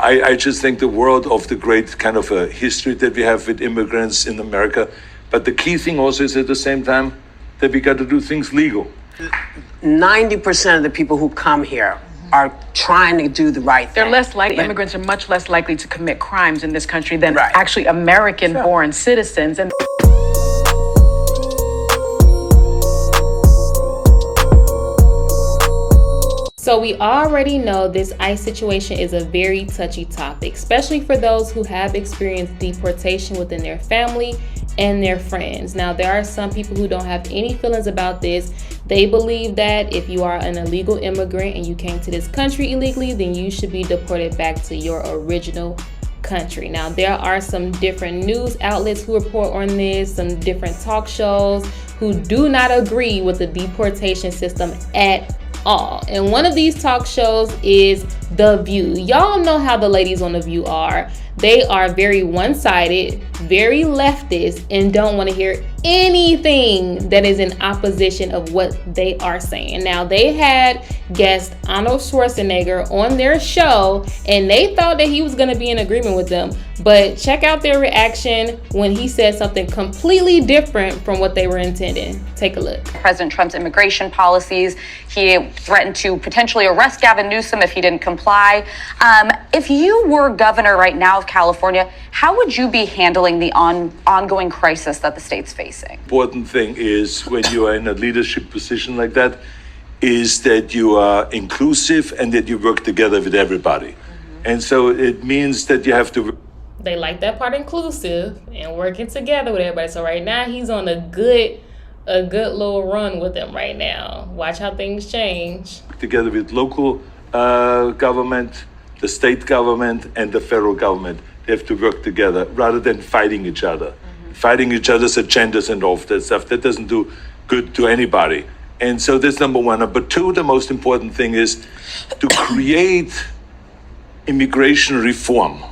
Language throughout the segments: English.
I just think the world of the great kind of a history that we have with immigrants in America. But the key thing also is at the same time that we got to do things legal. 90% of the people who come here are trying to do the right thing. They're less likely, immigrants are much less likely to commit crimes in this country than actually American-born citizens. And So we already know this ICE situation is a very touchy topic, especially for those who have experienced deportation within their family and their friends. Now, there are some people who don't have any feelings about this. They believe that if you are an illegal immigrant and you came to this country illegally, then you should be deported back to your original country. Now, there are some different news outlets who report on this, some different talk shows who do not agree with the deportation system at all. And one of these talk shows is The View. Y'all know how the ladies on The View are. They are very one-sided, very leftist, and don't want to hear anything that is in opposition of what they are saying. Now, they had guest Arnold Schwarzenegger on their show, and they thought that he was going to be in agreement with them. But check out their reaction when he said something completely different from what they were intending. Take a look. President Trump's immigration policies. He threatened to potentially arrest Gavin Newsom if he didn't comply. If you were governor right now of California, how would you be handling the ongoing crisis that the state's facing? Important thing is when you are in a leadership position like that is that you are inclusive and that you work together with everybody. And so it means that you have to. They like that part, inclusive and working together with everybody. So right now he's on a good little run with them right now. Watch how things change. Together with local government, the state government, and the federal government. They have to work together rather than fighting each other. Fighting each other's agendas and all of that stuff. That doesn't do good to anybody. And so that's number one. Number two, the most important thing is to create immigration reform.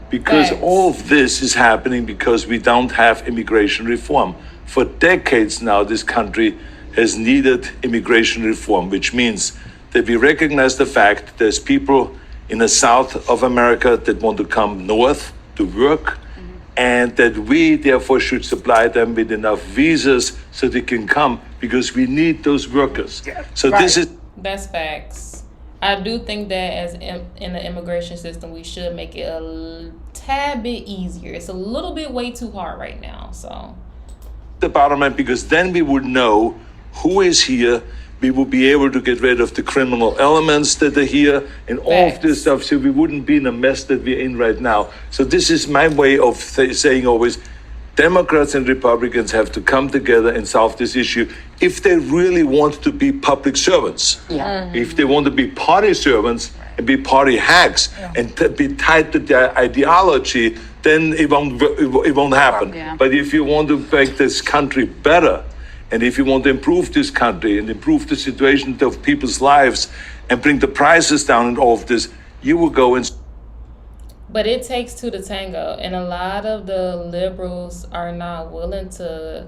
Because all of this is happening because we don't have immigration reform. For decades now, this country has needed immigration reform, which means that we recognize the fact there's people in the south of America that want to come north to work, and that we therefore should supply them with enough visas so they can come because we need those workers. So this is... That's facts. I do think that as in the immigration system, we should make it a tad bit easier. It's a little bit way too hard right now, so. The bottom line, because then we would know who is here. We will be able to get rid of the criminal elements that are here and all of this stuff, so we wouldn't be in a mess that we're in right now. So this is my way of saying always, Democrats and Republicans have to come together and solve this issue if they really want to be public servants. If they want to be party servants and be party hacks and be tied to their ideology, then it won't happen. But if you want to make this country better, and if you want to improve this country and improve the situation of people's lives and bring the prices down and all of this, you will go and... But it takes two to tango. And a lot of the liberals are not willing to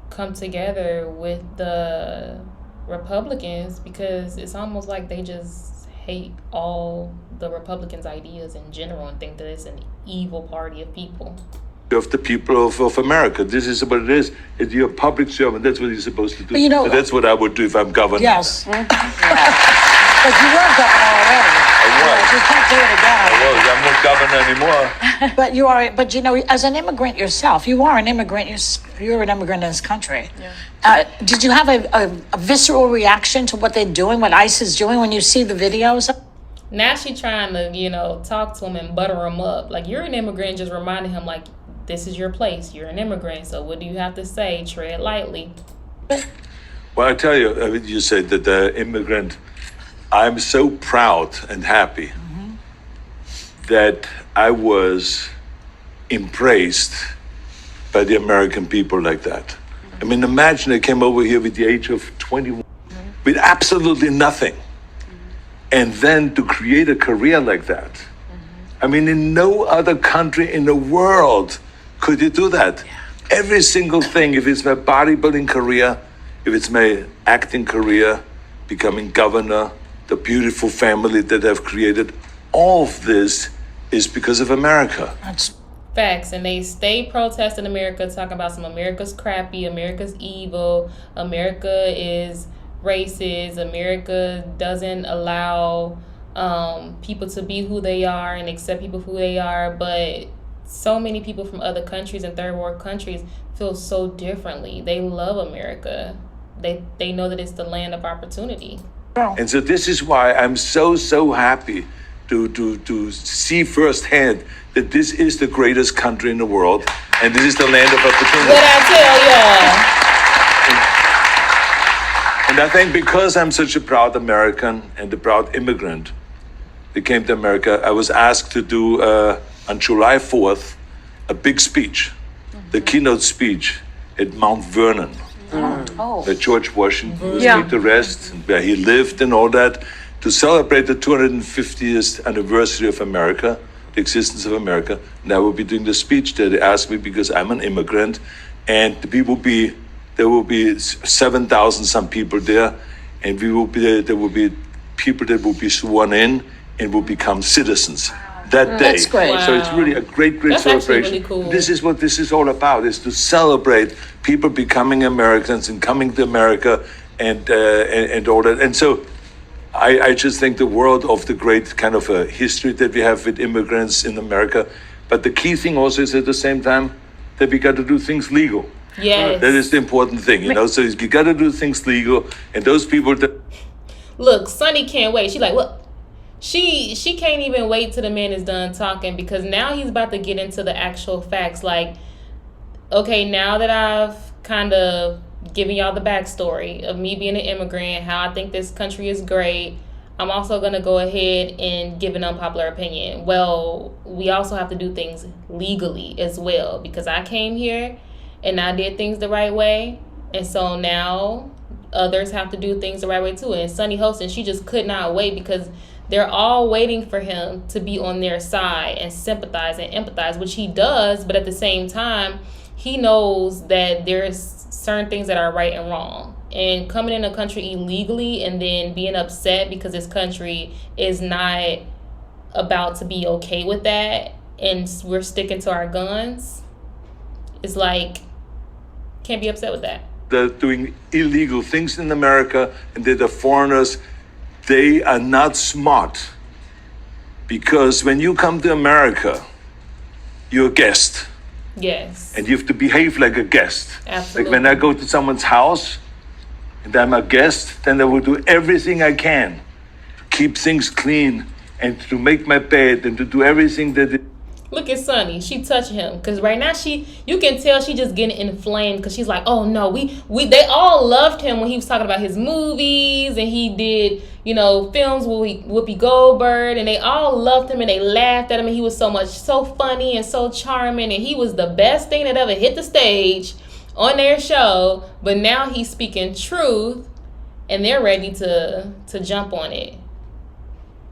come together with the Republicans because it's almost like they just hate all the Republicans' ideas in general and think that it's an evil party of people. Of the people of America. This is what it is. If you're a public servant, that's what you're supposed to do. But so that's what I would do if I'm governor. Yes. But you were governor already. I was. You can't do it again. I'm not governor anymore. But you are. But you know, as an immigrant yourself, you are an immigrant. You're an immigrant in this country. Did you have a visceral reaction to what they're doing, what ICE is doing, when you see the videos? Now she's trying to, talk to him and butter him up. Like, you're an immigrant, just reminding him, like, this is your place. You're an immigrant. So what do you have to say? Tread lightly. Well, I tell you, you said that the immigrant, I'm so proud and happy that I was embraced by the American people like that. I mean, imagine I came over here with the age of 21 with absolutely nothing. And then to create a career like that. I mean, in no other country in the world could you do that? Every single thing, if it's my bodybuilding career, if it's my acting career, becoming governor, the beautiful family that I've created, all of this is because of America. That's Facts. And they stay protesting America, talking about some America's crappy, America's evil, America is racist, America doesn't allow people to be who they are and accept people who they are. But so many people from other countries and third world countries feel so differently. They love America. They know that it's the land of opportunity. And so this is why I'm so happy to see firsthand that this is the greatest country in the world, and this is the land of opportunity. What I tell y'all. And I think because I'm such a proud American and a proud immigrant that came to America, I was asked to do, on July 4th, a big speech, the keynote speech at Mount Vernon, where George Washington was laid to rest, and where he lived and all that, to celebrate the 250th anniversary of America, the existence of America. And I will be doing the speech there. They asked me because I'm an immigrant, and there will be 7,000 some people there, and there will be people that will be sworn in and will become citizens that day. That's great. Wow. So it's really a great That's actually celebration. really cool. This is what this is all about, is to celebrate people becoming Americans and coming to America and all that. And so I just think the world of the great kind of a history that we have with immigrants in America. But the key thing also is at the same time that we got to do things legal. Yes. That is the important thing, you know. So you got to do things legal, and those people that Look, Sunny can't wait. She like, what? She can't even wait till the man is done talking, because now he's about to get into the actual facts. Like, okay, now that I've kind of given y'all the backstory of me being an immigrant, how I think this country is great, I'm also going to go ahead and give an unpopular opinion. Well, we also have to do things legally as well, because I came here and I did things the right way. And so now others have to do things the right way too. And Sunny Holston, she just could not wait, because they're all waiting for him to be on their side and sympathize and empathize, which he does. But at the same time, he knows that there's certain things that are right and wrong. And coming in a country illegally and then being upset because this country is not about to be okay with that, and we're sticking to our guns, it's like, can't be upset with that. they're doing illegal things in America, and that the foreigners, they are not smart. Because when you come to America, you're a guest, Yes. and you have to behave like a guest. Absolutely. Like when I go to someone's house and I'm a guest, then I will do everything I can to keep things clean and to make my bed and to do everything that Look at Sunny. She touched him, because right now you can tell she just getting inflamed, because she's like, oh no, they all loved him when he was talking about his movies, and he did, films with Whoopi Goldberg, and they all loved him and they laughed at him, and he was so funny and so charming, and he was the best thing that ever hit the stage on their show. But now he's speaking truth, and they're ready to jump on it,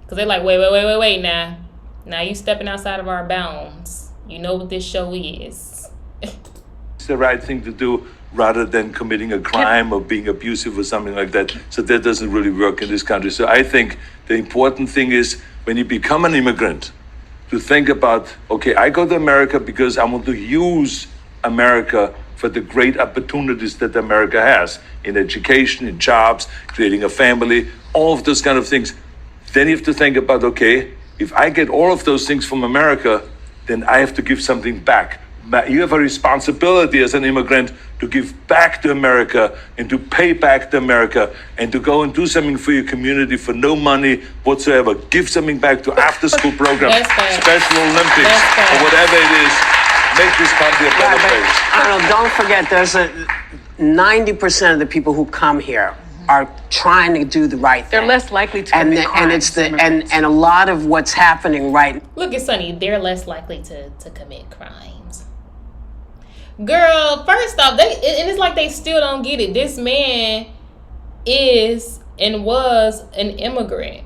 because they're like, wait now. Now you stepping outside of our bounds. You know what this show is. it's the right thing to do rather than committing a crime or being abusive or something like that. So that doesn't really work in this country. So I think the important thing is when you become an immigrant to think about, okay, I go to America because I want to use America for the great opportunities that America has in education, in jobs, creating a family, all of those kind of things. Then you have to think about, okay, if I get all of those things from America, then I have to give something back. You have a responsibility as an immigrant to give back to America and to pay back to America and to go and do something for your community for no money whatsoever. Give something back to after-school programs, That's fair. Special Olympics, That's fair. or whatever it is. Make this country a better place. Arnold, don't forget, there's 90% of the people who come here are trying to do the right thing. They're less likely to and commit and crimes, it's the immigrants. and a lot of what's happening right. Look at Sunny. They're less likely to commit crimes. Girl, first off, and it's like they still don't get it. This man is and was an immigrant.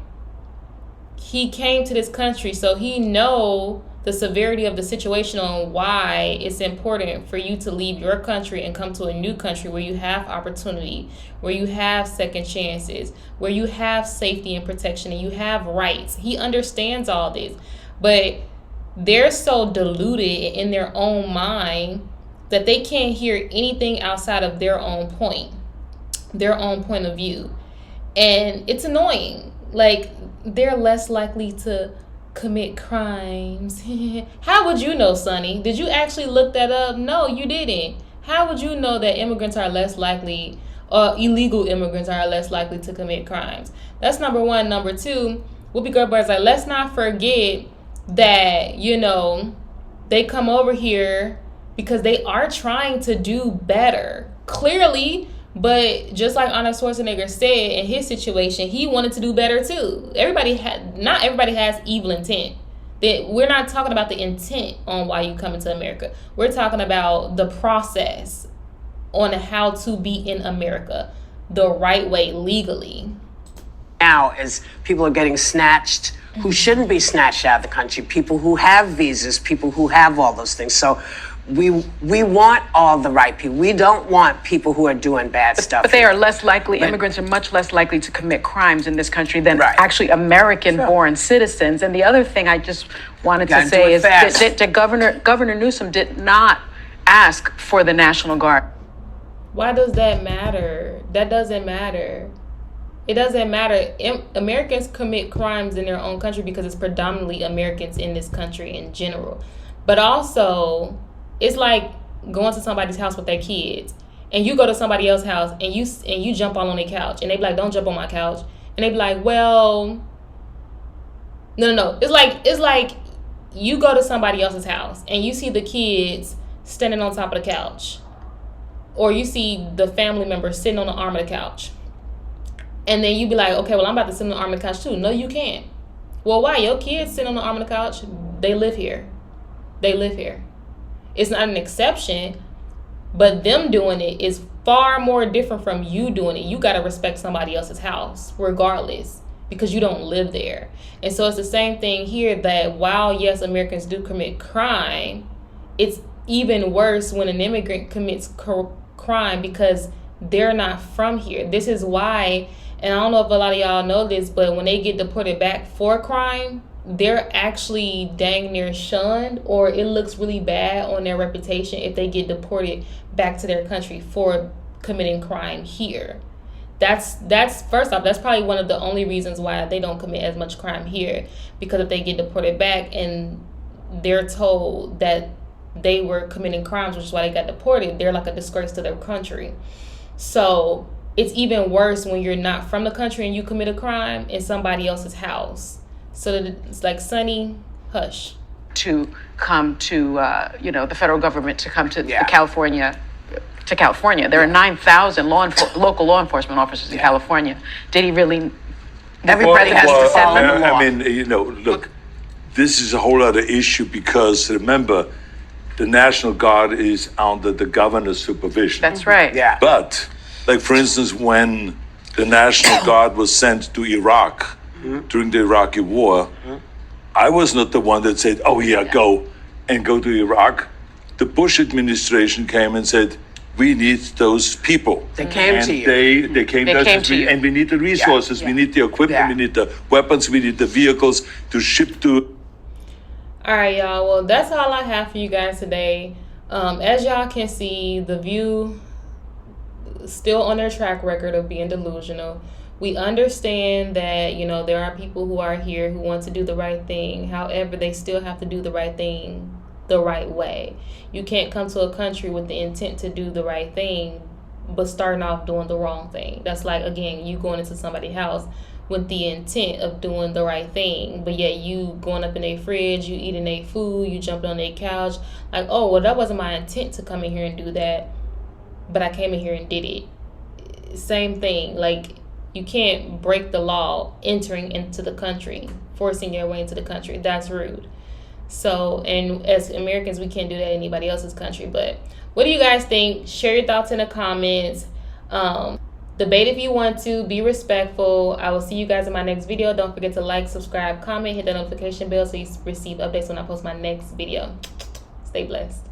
He came to this country, so he know the severity of the situation on why it's important for you to leave your country and come to a new country where you have opportunity, where you have second chances, where you have safety and protection, and you have rights. He understands all this, but they're so deluded in their own mind that they can't hear anything outside of their own point of view. And it's annoying. Like, they're less likely to commit crimes. How would you know, Sonny? Did you actually look that up? No, you didn't. How would you know that immigrants are less likely, illegal immigrants are less likely to commit crimes? That's number one. Number two, Whoopi Goldberg's like, let's not forget that, they come over here because they are trying to do better. Clearly. But just like Arnold Schwarzenegger said, in his situation, he wanted to do better too. Not everybody has evil intent. We're not talking about the intent on why you come into America. We're talking about the process on how to be in America the right way, legally. Now, as people are getting snatched, who shouldn't be snatched out of the country, people who have visas, people who have all those things. So we want all the right people. We don't want people who are doing bad stuff. But they are less likely, immigrants are much less likely to commit crimes in this country than actually American-born citizens. And the other thing I just wanted to say is that Governor Newsom did not ask for the National Guard. Why does that matter? That doesn't matter. It doesn't matter. Americans commit crimes in their own country because it's predominantly Americans in this country in general. But also, it's like going to somebody's house with their kids, and you go to somebody else's house and you jump all on their couch, and they be like, "Don't jump on my couch," and they be like, "Well, no." It's like you go to somebody else's house and you see the kids standing on top of the couch, or you see the family member sitting on the arm of the couch, and then you be like, "Okay, well, I'm about to sit on the arm of the couch too." No, you can't. Well, why? Your kids sitting on the arm of the couch. They live here. It's not an exception, but them doing it is far more different from you doing it. You got to respect somebody else's house regardless, because you don't live there. And so it's the same thing here, that while, yes, Americans do commit crime, it's even worse when an immigrant commits crime because they're not from here. This is why, and I don't know if a lot of y'all know this, but when they get deported back for crime, they're actually dang near shunned, or it looks really bad on their reputation if they get deported back to their country for committing crime here. That's first off, that's probably one of the only reasons why they don't commit as much crime here, because if they get deported back and they're told that they were committing crimes, which is why they got deported, they're like a disgrace to their country. So it's even worse when you're not from the country and you commit a crime in somebody else's house. So that it's like, Sonny, hush. To come to, the federal government to come to California. There are 9,000 local law enforcement officers in California. Did he really? Everybody has to follow the law. I mean, look, this is a whole other issue because remember, the National Guard is under the governor's supervision. That's right. Yeah. But, like, for instance, when the National Guard was sent to Iraq during the Iraqi war, I was not the one that said, go to Iraq. The Bush administration came and said, we need those people. They came and to you. They came to you. And we need the resources, we need the equipment, we need the weapons, we need the vehicles to ship to. All right, y'all. Well, that's all I have for you guys today. As y'all can see, The View still on their track record of being delusional. We understand that, there are people who are here who want to do the right thing. However, they still have to do the right thing the right way. You can't come to a country with the intent to do the right thing, but starting off doing the wrong thing. That's like, again, you going into somebody's house with the intent of doing the right thing, but yet you going up in their fridge, you eating their food, you jumping on their couch. Like, oh, well, that wasn't my intent to come in here and do that, but I came in here and did it. Same thing. Like, you can't break the law entering into the country, forcing your way into the country. That's rude. So, and as Americans, we can't do that in anybody else's country. But what do you guys think? Share your thoughts in the comments. Debate if you want to. Be respectful. I will see you guys in my next video. Don't forget to like, subscribe, comment, hit the notification bell so you receive updates when I post my next video. Stay blessed.